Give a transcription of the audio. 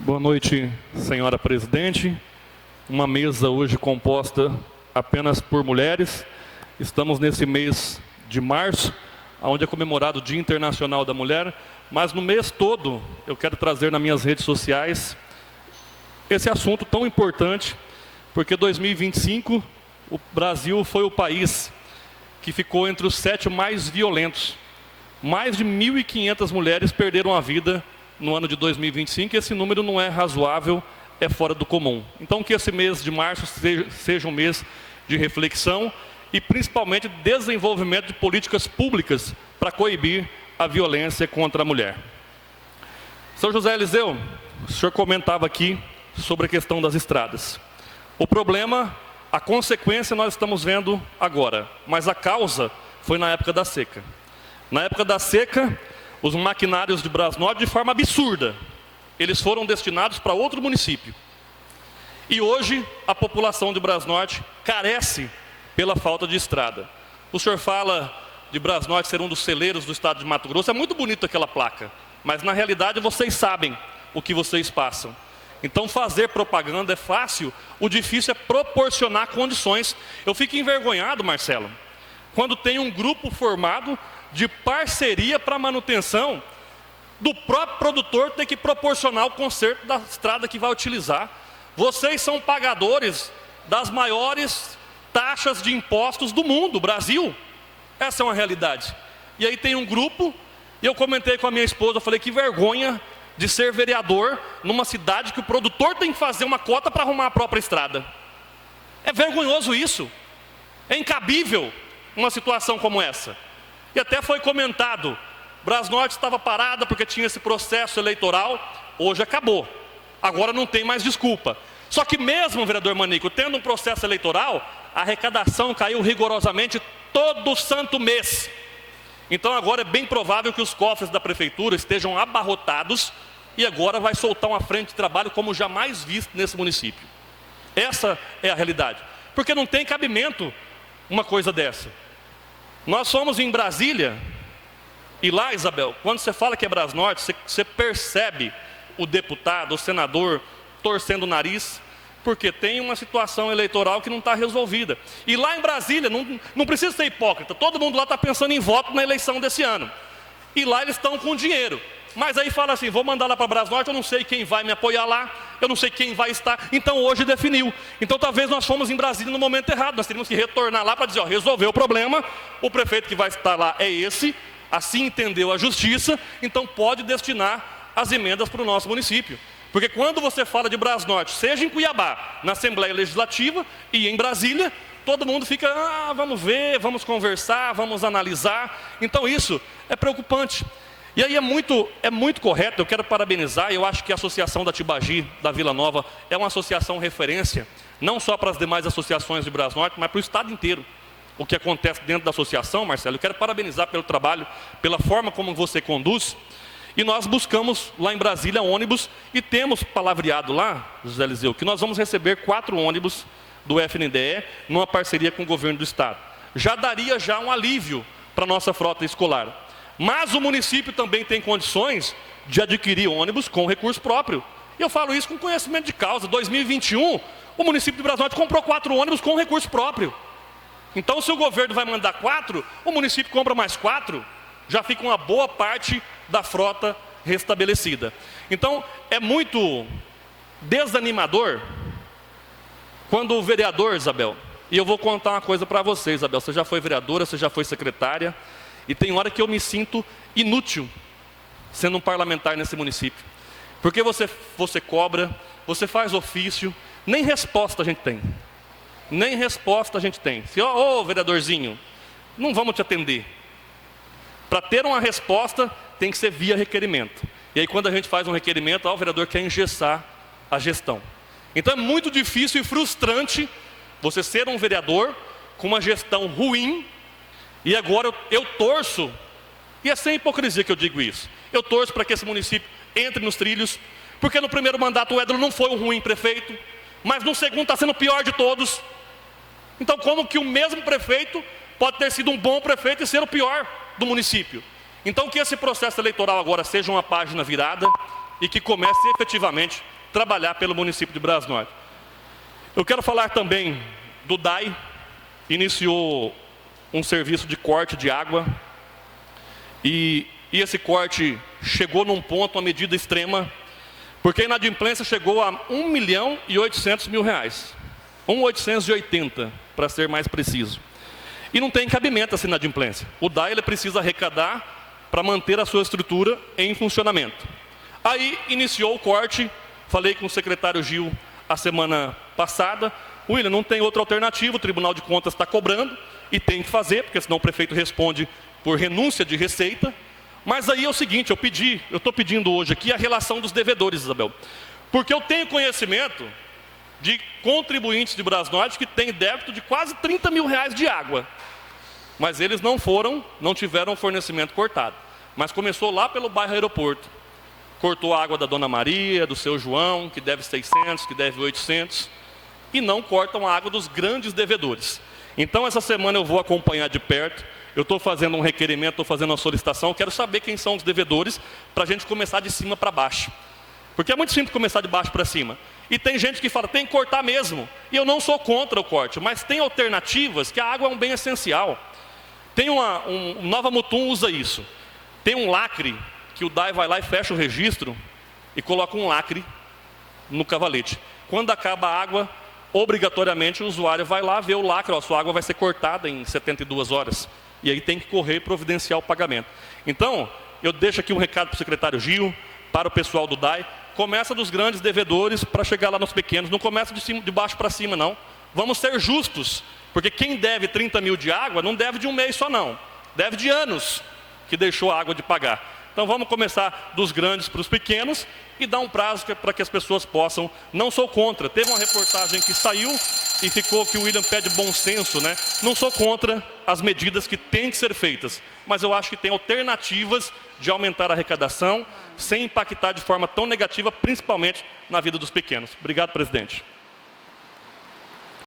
Boa noite, senhora presidente. Uma mesa hoje composta apenas por mulheres. Estamos nesse mês de março, onde é comemorado o Dia Internacional da Mulher, mas no mês todo eu quero trazer nas minhas redes sociais esse assunto tão importante, porque 2025 o Brasil foi o país que ficou entre os 7 mais violentos. Mais de 1.500 mulheres perderam a vida no ano de 2025, e esse número não é razoável, é fora do comum. Então que esse mês de março seja um mês de reflexão e principalmente desenvolvimento de políticas públicas para coibir a violência contra a mulher. São José Eliseu, o senhor comentava aqui sobre a questão das estradas. O problema, a consequência nós estamos vendo agora, mas a causa foi na época da seca. Na época da seca, os maquinários de Brasnorte, de forma absurda, eles foram destinados para outro município. E hoje, a população de Brasnorte carece pela falta de estrada. O senhor fala de Brasnorte ser um dos celeiros do estado de Mato Grosso. É muito bonito aquela placa, mas na realidade vocês sabem o que vocês passam. Então fazer propaganda é fácil, o difícil é proporcionar condições. Eu fico envergonhado, Marcelo, quando tem um grupo formado de parceria para manutenção do próprio produtor ter que proporcionar o conserto da estrada que vai utilizar. Vocês são pagadores das maiores taxas de impostos do mundo, Brasil. Essa é uma realidade. E aí tem um grupo, e eu comentei com a minha esposa, eu falei que vergonha de ser vereador numa cidade que o produtor tem que fazer uma cota para arrumar a própria estrada. É vergonhoso isso. É incabível uma situação como essa. E até foi comentado, Brasnorte estava parada porque tinha esse processo eleitoral, hoje acabou. Agora não tem mais desculpa. Só que mesmo, vereador Manico, tendo um processo eleitoral, a arrecadação caiu rigorosamente todo santo mês. Então agora é bem provável que os cofres da prefeitura estejam abarrotados e agora vai soltar uma frente de trabalho como jamais visto nesse município. Essa é a realidade. Porque não tem cabimento uma coisa dessa. Nós fomos em Brasília, e lá, Isabel, quando você fala que é Brasnorte, você percebe o deputado, o senador, torcendo o nariz, porque tem uma situação eleitoral que não está resolvida. E lá em Brasília, não precisa ser hipócrita, todo mundo lá está pensando em voto na eleição desse ano. E lá eles estão com dinheiro. Mas aí fala assim, vou mandar lá para Brasnorte, eu não sei quem vai me apoiar lá, eu não sei quem vai estar, então hoje definiu. Então talvez nós fomos em Brasília no momento errado, nós teríamos que retornar lá para dizer, ó, resolveu o problema, o prefeito que vai estar lá é esse, assim entendeu a justiça, então pode destinar as emendas para o nosso município. Porque quando você fala de Brasnorte, seja em Cuiabá, na Assembleia Legislativa e em Brasília, todo mundo fica, vamos ver, vamos conversar, vamos analisar. Então isso é preocupante. E aí é muito correto, eu quero parabenizar, eu acho que a Associação da Tibagi, da Vila Nova, é uma associação referência, não só para as demais associações de Brasnorte, mas para o estado inteiro. O que acontece dentro da associação, Marcelo, eu quero parabenizar pelo trabalho, pela forma como você conduz. E nós buscamos lá em Brasília ônibus e temos palavreado lá, José Eliseu, que nós vamos receber 4 ônibus do FNDE numa parceria com o governo do estado. Já daria um alívio para a nossa frota escolar. Mas o município também tem condições de adquirir ônibus com recurso próprio. E eu falo isso com conhecimento de causa. Em 2021, o município de Brasnorte comprou 4 ônibus com recurso próprio. Então, se o governo vai mandar 4, o município compra mais 4, já fica uma boa parte da frota restabelecida. Então, é muito desanimador quando o vereador, Isabel, e eu vou contar uma coisa para você, Isabel, você já foi vereadora, você já foi secretária, e tem hora que eu me sinto inútil sendo um parlamentar nesse município. Porque você cobra, você faz ofício, nem resposta a gente tem. Nem resposta a gente tem. Se, ô vereadorzinho, não vamos te atender. Para ter uma resposta, tem que ser via requerimento. E aí quando a gente faz um requerimento, o vereador quer engessar a gestão. Então é muito difícil e frustrante você ser um vereador com uma gestão ruim. E agora eu torço, e é sem hipocrisia que eu digo isso, eu torço para que esse município entre nos trilhos, porque no primeiro mandato o Edro não foi um ruim prefeito, mas no segundo está sendo o pior de todos. Então como que o mesmo prefeito pode ter sido um bom prefeito e ser o pior do município? Então que esse processo eleitoral agora seja uma página virada, e que comece efetivamente a trabalhar pelo município de Brasnorte. Eu quero falar também do DAI, iniciou um serviço de corte de água, e esse corte chegou num ponto, uma medida extrema, porque a inadimplência chegou a R$1.800.000, 1.880, para ser mais preciso. E não tem cabimento essa inadimplência. O DAI ele precisa arrecadar para manter a sua estrutura em funcionamento. Aí iniciou o corte, falei com o secretário Gil a semana passada, William, não tem outra alternativa, o Tribunal de Contas está cobrando, e tem que fazer, porque senão o prefeito responde por renúncia de receita. Mas aí é o seguinte, eu estou pedindo hoje aqui a relação dos devedores, Isabel. Porque eu tenho conhecimento de contribuintes de Brasnorte que têm débito de quase R$30 mil de água. Mas eles não tiveram fornecimento cortado. Mas começou lá pelo bairro Aeroporto. Cortou a água da Dona Maria, do seu João, que deve 600, que deve 800. E não cortam a água dos grandes devedores. Então essa semana eu vou acompanhar de perto. Eu estou fazendo um requerimento, estou fazendo uma solicitação. Quero saber quem são os devedores para a gente começar de cima para baixo. Porque é muito simples começar de baixo para cima. E tem gente que fala, tem que cortar mesmo. E eu não sou contra o corte, mas tem alternativas, que a água é um bem essencial. Tem Nova Mutum usa isso. Tem um lacre, que o DAI vai lá e fecha o registro e coloca um lacre no cavalete. Quando acaba a água, obrigatoriamente o usuário vai lá ver o lacre, a sua água vai ser cortada em 72 horas. E aí tem que correr e providenciar o pagamento. Então, eu deixo aqui um recado para o secretário Gil, para o pessoal do DAI. Começa dos grandes devedores para chegar lá nos pequenos. Não começa de baixo para cima, não. Vamos ser justos, porque quem deve 30 mil de água não deve de um mês só, não. Deve de anos que deixou a água de pagar. Então vamos começar dos grandes para os pequenos e dar um prazo para que as pessoas possam. Não sou contra. Teve uma reportagem que saiu e ficou que o William pede bom senso, né? Não sou contra as medidas que têm que ser feitas, mas eu acho que tem alternativas de aumentar a arrecadação sem impactar de forma tão negativa, principalmente na vida dos pequenos. Obrigado, presidente.